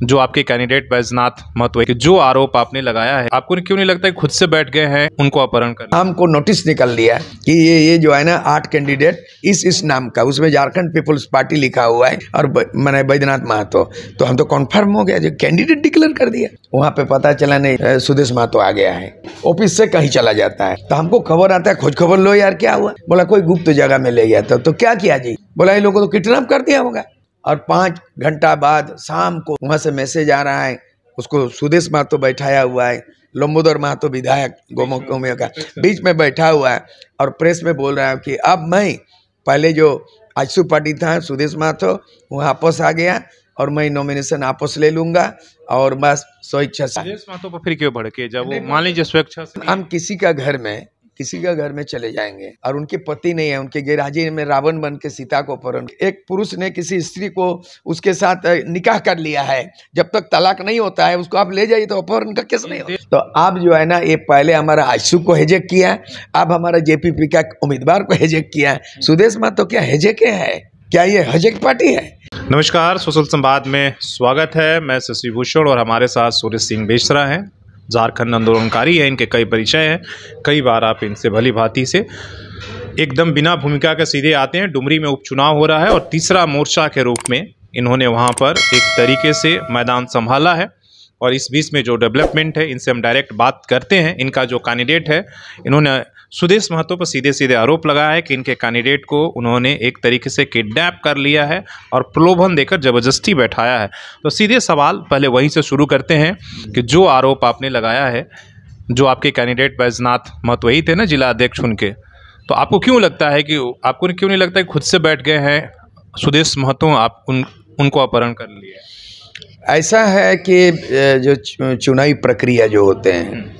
जो आपके कैंडिडेट बैजनाथ महतो के जो आरोप आपने लगाया है, आपको क्यों नहीं लगता है खुद से बैठ गए हैं उनको अपहरण कर? हमको नोटिस निकल लिया कि ये जो है ना 8 कैंडिडेट इस नाम का, उसमें झारखंड पीपुल्स पार्टी लिखा हुआ है और मैंने बैजनाथ महतो, तो हम तो कन्फर्म हो गया, जो कैंडिडेट डिक्लेयर कर दिया। वहाँ पे पता चला नहीं सुदेश महतो आ गया है, ऑफिस से कहीं चला जाता है, तो हमको खबर आता है, खोज खबर लो यार क्या हुआ। बोला कोई गुप्त जगह में ले गया था। तो क्या किया जी? बोला ये लोगों को किडनैप कर दिया होगा। और 5 घंटा बाद शाम को वहाँ से मैसेज आ रहा है, उसको सुदेश महतो बैठाया हुआ है, लंबोदर महतो विधायक गोमुख का बीच में बैठा हुआ है और प्रेस में बोल रहा है कि अब मैं पहले जो आजसू पार्टी था सुदेश महतो वो वापस आ गया और मैं नॉमिनेशन वापस ले लूंगा और बस स्वेच्छा से। सुदेश महतो पर फिर क्यों भड़के? जब वो मान लीजिए स्वेच्छा से हम किसी का घर में चले जाएंगे और उनके पति नहीं है, उनके गैराजी में रावण बन के सीता को अपहरण, एक पुरुष ने किसी स्त्री को उसके साथ निकाह कर लिया है, जब तक तलाक नहीं होता है उसको आप ले जाइए तो अपहरण का केस नहीं होता। तो आप जो है ना, ये पहले हमारा आजसू को हिजेक किया, अब हमारा जेपीपी का उम्मीदवार को हिजेक किया। सुदेश महतो क्या हिजेक है? क्या ये हिजेक पार्टी है? नमस्कार, सोशल संवाद में स्वागत है। मैं शशि भूषण और हमारे साथ सूर्य सिंह बेसरा हैं, झारखंड आंदोलनकारी हैं। इनके कई परिचय हैं, कई बार आप इनसे भली भांति से एकदम बिना भूमिका के सीधे आते हैं। डुमरी में उपचुनाव हो रहा है और तीसरा मोर्चा के रूप में इन्होंने वहां पर एक तरीके से मैदान संभाला है और इस बीच में जो डेवलपमेंट है, इनसे हम डायरेक्ट बात करते हैं। इनका जो कैंडिडेट है, इन्होंने सुदेश महतो पर सीधे सीधे आरोप लगाया है कि इनके कैंडिडेट को उन्होंने एक तरीके से किडनैप कर लिया है और प्रलोभन देकर ज़बरदस्ती बैठाया है। तो सीधे सवाल पहले वहीं से शुरू करते हैं कि जो आरोप आपने लगाया है, जो आपके कैंडिडेट बैजनाथ महतो ही थे ना, जिला अध्यक्ष उनके, तो आपको क्यों लगता है कि आपको क्यों नहीं लगता है खुद से बैठ गए हैं सुदेश महतो, आप उनको अपहरण कर लिया? ऐसा है कि जो चुनावी प्रक्रिया जो होते हैं,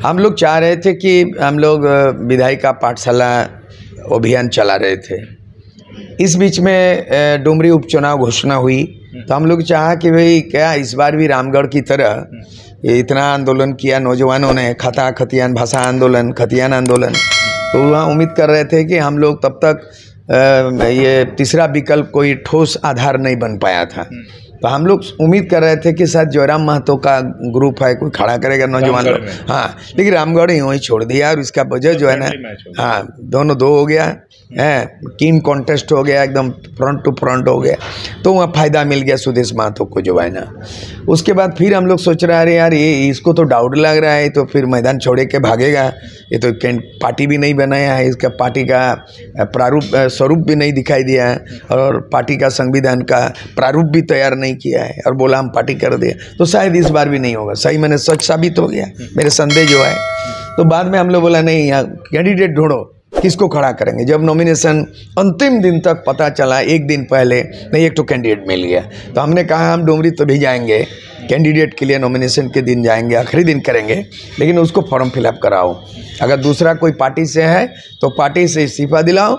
हम लोग चाह रहे थे कि हम लोग विधायिका पाठशाला अभियान चला रहे थे। इस बीच में डुमरी उपचुनाव घोषणा हुई, तो हम लोग चाहा कि भाई क्या इस बार भी रामगढ़ की तरह इतना आंदोलन किया नौजवानों ने, खतियान भाषा आंदोलन, खतियान आंदोलन, तो वहाँ उम्मीद कर रहे थे कि हम लोग तब तक ये तीसरा विकल्प कोई ठोस आधार नहीं बन पाया था। तो हम लोग उम्मीद कर रहे थे कि शायद जयराम महतो का ग्रुप है, कोई खड़ा करेगा नौजवान लोग। हाँ, लेकिन रामगढ़ ही वहीं छोड़ दिया और इसका वजह जो है ना, हाँ, दोनों 2 हो गया है, टीम कॉन्टेस्ट हो गया, एकदम फ्रंट टू फ्रंट हो गया, तो वहाँ फ़ायदा मिल गया सुदेश महतो को जो है ना। उसके बाद फिर हम लोग सोच रहे यार ये इसको तो डाउट लग रहा है, तो फिर मैदान छोड़े के भागेगा, ये तो पार्टी भी नहीं बनाया है, इसका पार्टी का स्वरूप भी नहीं दिखाई दिया है और पार्टी का संविधान का प्रारूप भी तैयार नहीं किया है और बोला हम पार्टी कर दिया, तो शायद इस बार भी नहीं होगा। सही मैंने सच साबित हो गया मेरे संदेह जो है। तो बाद में हम लोग बोला नहीं, यहाँ कैंडिडेट ढूंढो, किसको खड़ा करेंगे। जब नॉमिनेशन अंतिम दिन तक पता चला, एक दिन पहले नहीं, एक तो कैंडिडेट मिल गया, तो हमने कहा हम डुमरी तो भी जाएंगे कैंडिडेट के लिए, नॉमिनेशन के दिन जाएंगे, आखिरी दिन करेंगे, लेकिन उसको फॉर्म फिलअप कराओ। अगर दूसरा कोई पार्टी से है तो पार्टी से इस्तीफा दिलाओ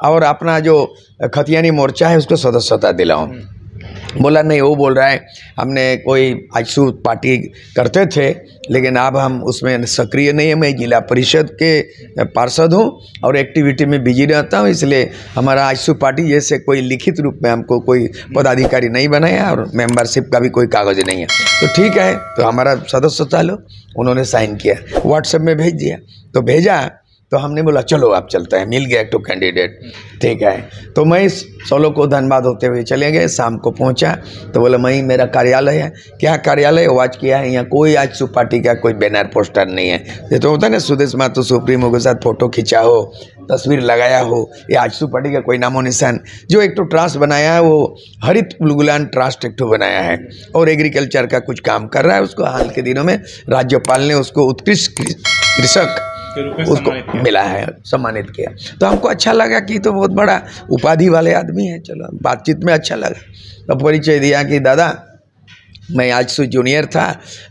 और अपना जो खतियानी मोर्चा है उसको सदस्यता दिलाओ। बोला नहीं, वो बोल रहा है हमने कोई आजसू पार्टी करते थे लेकिन अब हम उसमें सक्रिय नहीं है, मैं जिला परिषद के पार्षद हूँ और एक्टिविटी में बिजी रहता हूँ, इसलिए हमारा आजसू पार्टी जैसे कोई लिखित रूप में हमको कोई पदाधिकारी नहीं बनाया और मेंबरशिप का भी कोई कागज़ नहीं है। तो ठीक है, तो हमारा सदस्यता लो। उन्होंने साइन किया, व्हाट्सएप में भेज दिया, तो भेजा, तो हमने बोला चलो आप चलते हैं, मिल गया एक तो कैंडिडेट, ठीक है। तो मैं सोलो को धन्यवाद होते हुए चले गए। शाम को पहुंचा तो बोला मैं मेरा कार्यालय है। क्या कार्यालय? वाच किया है, यहाँ कोई आजसू पार्टी का कोई बैनर पोस्टर नहीं है। ये तो होता है ना, सुदेश महतो सुप्रीमो के साथ फोटो खींचा हो, तस्वीर लगाया हो, ये आजसू पार्टी का कोई नामो निशान। जो एक तो ट्रस्ट बनाया है वो हरित उलगुलान ट्रस्ट एक तो बनाया है और एग्रीकल्चर का कुछ काम कर रहा है। उसको हाल के दिनों में राज्यपाल ने उसको उत्कृष्ट कृषक उसको मिला है, सम्मानित किया। तो हमको अच्छा लगा कि तो बहुत बड़ा उपाधि वाले आदमी है। चलो बातचीत में अच्छा लगा, तो परिचय दिया कि दादा मैं आजसू जूनियर था,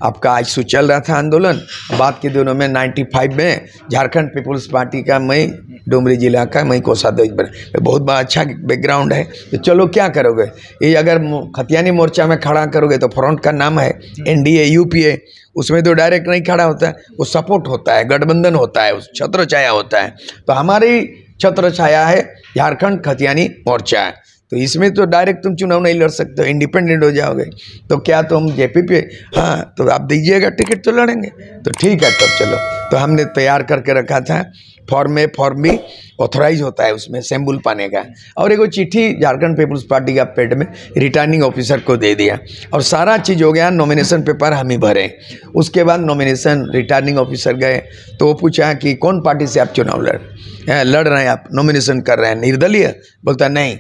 आपका आजसू चल रहा था आंदोलन। बाद के दिनों में 95 में झारखंड पीपुल्स पार्टी का मैं डुमरी जिला का मैं कोषाध्यक्ष बना। बहुत बड़ा अच्छा बैकग्राउंड है। तो चलो क्या करोगे, ये अगर खतियानी मोर्चा में खड़ा करोगे तो फ्रंट का नाम है NDA UPA, उसमें तो डायरेक्ट नहीं खड़ा होता है, वो सपोर्ट होता है, गठबंधन होता है, उस छत्र छाया होता है। तो हमारी छत्र छाया है झारखंड खतियानी मोर्चा है। तो इसमें तो डायरेक्ट तुम चुनाव नहीं लड़ सकते हो, इंडिपेंडेंट हो जाओगे। तो क्या तुम जेपीपी, हाँ तो आप दीजिएगा टिकट तो लड़ेंगे। तो ठीक है तब चलो। तो हमने तैयार करके रखा था फॉर्म ए फॉर्म बी, ऑथराइज होता है उसमें सैम्बुल पाने का, और एक चिट्ठी झारखंड पीपुल्स पार्टी का पेड में रिटर्निंग ऑफिसर को दे दिया, और सारा चीज़ हो गया। नॉमिनेशन पेपर हम ही भरे। उसके बाद नॉमिनेशन रिटर्निंग ऑफिसर गए तो वो पूछा कि कौन पार्टी से आप चुनाव लड़ रहे हैं, आप नॉमिनेशन कर रहे हैं, निर्दलीय? बोलता नहीं,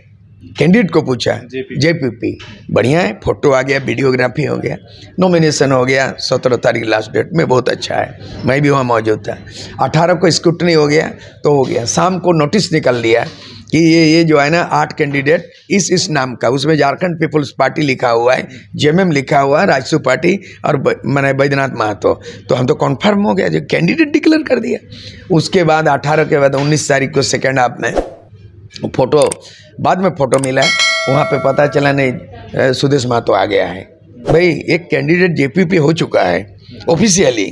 कैंडिडेट को पूछा, जेपीपी। बढ़िया है, फोटो आ गया, वीडियोग्राफी हो गया, नॉमिनेशन हो गया। 17 तारीख लास्ट डेट में, बहुत अच्छा है, मैं भी वहाँ मौजूद था। 18 को स्क्रूटनी हो गया तो हो गया। शाम को नोटिस निकल लिया कि ये जो है ना 8 कैंडिडेट इस नाम का, उसमें झारखंड पीपुल्स पार्टी लिखा हुआ है, जेएमएम लिखा हुआ है, राजसू पार्टी और मैंने बैद्यनाथ महतो। तो हम तो कन्फर्म हो गया, जो कैंडिडेट डिक्लेयर कर दिया। उसके बाद 18 के बाद 19 तारीख को सेकेंड हाफ में फोटो, बाद में फोटो मिला है, वहाँ पे पता चला नहीं सुदेश महतो आ गया है। भाई एक कैंडिडेट जेपीपी हो चुका है ऑफिशियली,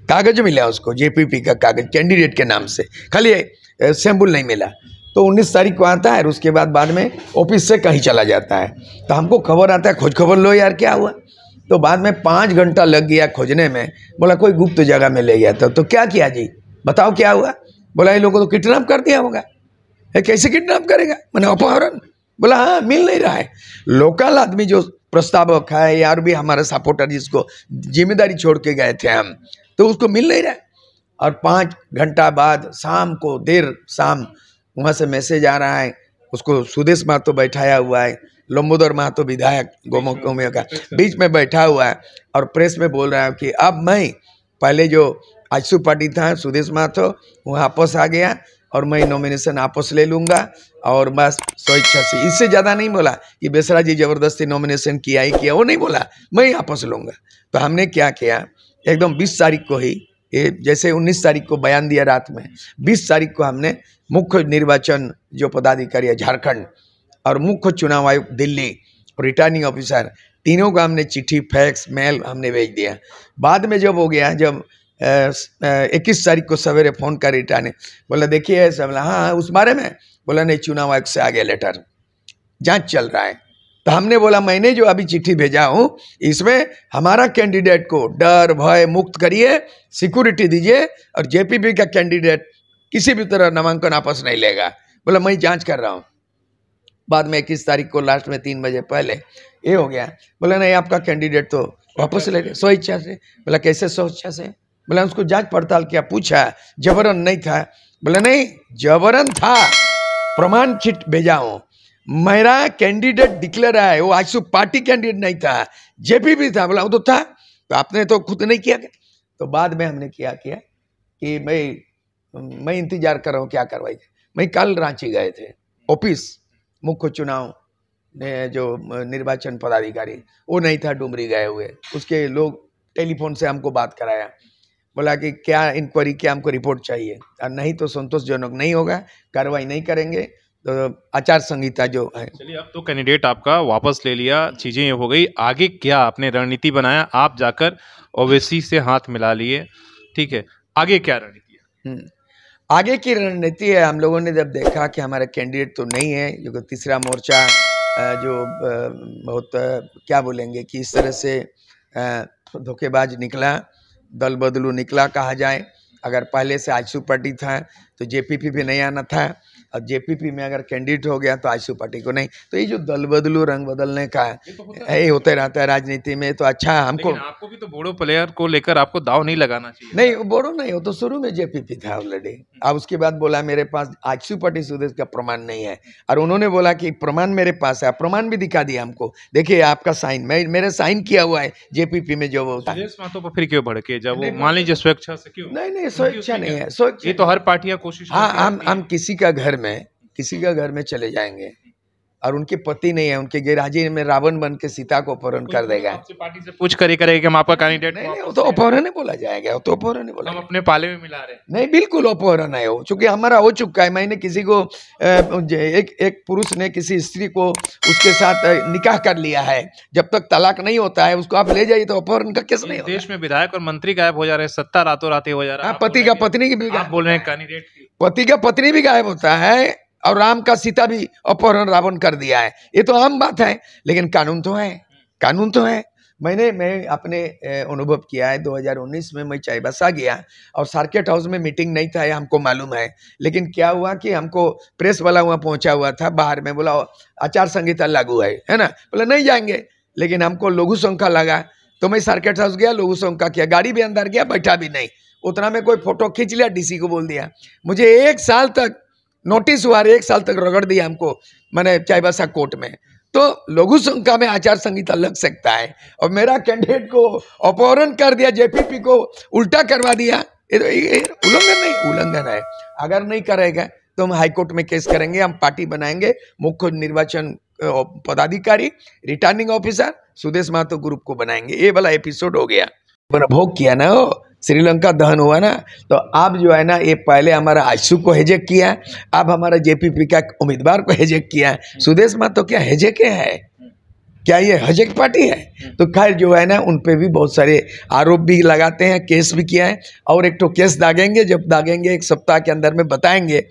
कागज मिला उसको जेपीपी का कागज कैंडिडेट के नाम से, खाली सैम्बुल नहीं मिला। तो 19 तारीख को आता है और उसके बाद में ऑफिस से कहीं चला जाता है। तो हमको खबर आता है, खोज खबर लो यार क्या हुआ। तो बाद में 5 घंटा लग गया खोजने में। बोला कोई गुप्त जगह में ले गया था। तो क्या किया जी, बताओ क्या हुआ? बोला इन लोगों को तो किडनैप कर दिया होगा। कैसे किडनैप करेगा, मैंने अपहरण। बोला हाँ, मिल नहीं रहा है। लोकल आदमी जो प्रस्तावक है यार, भी हमारे सपोर्टर जिसको जिम्मेदारी छोड़ के गए थे हम, तो उसको मिल नहीं रहा है। और 5 घंटा बाद शाम को, देर शाम, वहाँ से मैसेज आ रहा है, उसको सुदेश महतो बैठाया हुआ है, लंबोदर महतो विधायक गोमो का बीच में बैठा हुआ है, और प्रेस में बोल रहा है कि अब मैं, पहले जो आजसू पार्टी था सुदेश महतो, वो वापस आ गया और मैं नॉमिनेशन वापस ले लूँगा, और बस स्वेच्छा से। इससे ज़्यादा नहीं बोला कि बेसरा जी ज़बरदस्ती नॉमिनेशन किया ही किया, वो नहीं बोला, मैं वापस लूँगा। तो हमने क्या किया, एकदम 20 तारीख को ही, ये जैसे 19 तारीख को बयान दिया रात में, 20 तारीख को हमने मुख्य निर्वाचन जो पदाधिकारी है झारखंड और मुख्य चुनाव आयुक्त दिल्ली और रिटर्निंग ऑफिसर, तीनों का हमने चिट्ठी, फैक्स, मेल हमने भेज दिया। बाद में जब हो गया, जब 21 तारीख को सवेरे फ़ोन कर रिटर्निंग, बोला देखिए ऐसा। बोला हाँ उस बारे में? बोला नहीं, चुनाव आयोग से आ गया लेटर, जांच चल रहा है। तो हमने बोला मैंने जो अभी चिट्ठी भेजा हूँ, इसमें हमारा कैंडिडेट को डर भय मुक्त करिए, सिक्योरिटी दीजिए, और जेपीपी का कैंडिडेट किसी भी तरह नामांकन वापस नहीं लेगा। बोला मैं जांच कर रहा हूँ। बाद में 21 तारीख को लास्ट में 3 बजे पहले ये हो गया। बोला नहीं, आपका कैंडिडेट तो वापस ले गए स्वेच्छा से। बोला कैसे स्वेच्छा से? बोला उसको जांच पड़ताल किया, पूछा, जबरन नहीं था। बोला नहीं, जबरन था, प्रमाण चिट भेजा हूँ, मेरा कैंडिडेट डिक्लेयर है, वो आजसू पार्टी कैंडिडेट नहीं था, जेपीपी था। बोला वो तो था, तो आपने तो खुद नहीं किया। तो बाद में हमने क्या किया कि मैं इंतजार कर रहा हूँ क्या कार्रवाई। मैं कल रांची गए थे, ऑफिस मुख्य चुनाव जो निर्वाचन पदाधिकारी वो नहीं था, डुमरी गए हुए, उसके लोग टेलीफोन से हमको बात कराया। बोला कि क्या इंक्वायरी, क्या हमको रिपोर्ट चाहिए, और नहीं तो संतोषजनक नहीं होगा, कार्रवाई नहीं करेंगे। तो आचार संहिता जो है। चलिए, अब तो कैंडिडेट आपका वापस ले लिया, चीज़ें हो गई, आगे क्या आपने रणनीति बनाया? आप जाकर ओवैसी से हाथ मिला लिए, ठीक है, आगे क्या रणनीति है? आगे की रणनीति है, हम लोगों ने जब देखा कि हमारा कैंडिडेट तो नहीं है, जो तीसरा मोर्चा जो बहुत क्या बोलेंगे कि इस तरह से धोखेबाज निकला, दल बदलू निकला कहा जाए। अगर पहले से आजसू पार्टी था तो जेपीपी भी नहीं आना था, और जेपीपी में अगर कैंडिडेट हो गया तो आजसू पार्टी को नहीं। तो ये जो दल बदलू, रंग बदलने का ये होते रहता है राजनीति में। तो अच्छा, हमको आपको भी तो बोडो प्लेयर को लेकर आपको दाव नहीं लगाना चाहिए। नहीं, बोडो नहीं, वो तो शुरू में जेपीपी था ऑलरेडी। अब उसके बाद बोला मेरे पास आजसू पार्टी सुदेश का प्रमाण नहीं है, और उन्होंने बोला कि प्रमाण मेरे पास है, प्रमाण भी दिखा दिया हमको, देखिए आपका साइन, मेरे साइन किया हुआ है जेपीपी में जो वो था। तो फिर क्यों भड़के, जब वो मान लीजिए स्वेच्छा से क्यों? नहीं, स्वेच्छा नहीं है, ये तो हर पार्टियां कोशिश। हाँ, हम किसी का घर में चले जाएंगे और उनके पति नहीं है, उनके गिराजी में रावण बन के सीता को अपहरण कर देगा। आपसे पार्टी से पूछ कर ही करेगा कि हम आपका कैंडिडेट। नहीं, वो तो अपहरण ही बोला जाएगा, वो तो अपहरण ही बोला। हम अपने पाले में मिला रहे हैं। नहीं, बिल्कुल अपहरण है वो, चूंकि हमारा हो चुका है। मैंने किसी को एक पुरुष ने किसी स्त्री को उसके साथ निकाह कर लिया है, जब तक तलाक नहीं होता है उसको आप ले जाइए तो अपहरण का केस नहीं होता। देश में विधायक और मंत्री गायब हो जा रहे हैं, सत्ता रातों रात हो जा रहा है। पति का पत्नी की भी बोल रहे हैं कैंडिडेट, पति का पत्नी भी गायब होता है, और राम का सीता भी अपहरण रावण कर दिया है। ये तो आम बात है, लेकिन कानून तो है, कानून तो है। मैं अपने अनुभव किया है। 2019 में मैं चाईबासा गया और सर्किट हाउस में मीटिंग नहीं था, ये हमको मालूम है, लेकिन क्या हुआ कि हमको प्रेस वाला वहाँ पहुंचा हुआ था बाहर में, बोला आचार संहिता लागू है ना, बोला नहीं जाएंगे, लेकिन हमको लघु शंका लगा तो मैं सर्किट हाउस गया, लघु शंका किया, गाड़ी भी अंदर गया, बैठा भी नहीं, उतना में कोई फोटो खींच लिया, डीसी को बोल दिया। मुझे 1 साल तक नोटिस हुआ, 1 साल तक रगड़ दिया हमको, मैंने चाईबासा कोर्ट में। तो लघु शंका में आचार संहिता लग सकता है, और मेरा कैंडिडेट को अपहरण कर दिया, जेपीपी को उल्टा करवा दिया, ये उल्लंघन नहीं, उल्लंघन है। अगर नहीं करेगा तो हम हाईकोर्ट में केस करेंगे, हम पार्टी बनाएंगे, मुख्य निर्वाचन पदाधिकारी, returning officer Sudesh Mahto group को बनाएंगे। ये वाला एपिसोड हो गया, भोग किया ना, हो श्रीलंका दहन हुआ ना, तो आप जो है ना, ये पहले हमारा आशु को हिजेक किया, अब हमारा जेपीपी का उम्मीदवार को हिजेक किया। सुदेश महतो क्या हिजेक है? क्या ये हिजेक पार्टी है? तो खैर जो है ना, उन पे भी बहुत सारे आरोप भी लगाते हैं, केस भी किया है, और एक तो केस दागेंगे, जब दागेंगे 1 सप्ताह के अंदर में बताएंगे।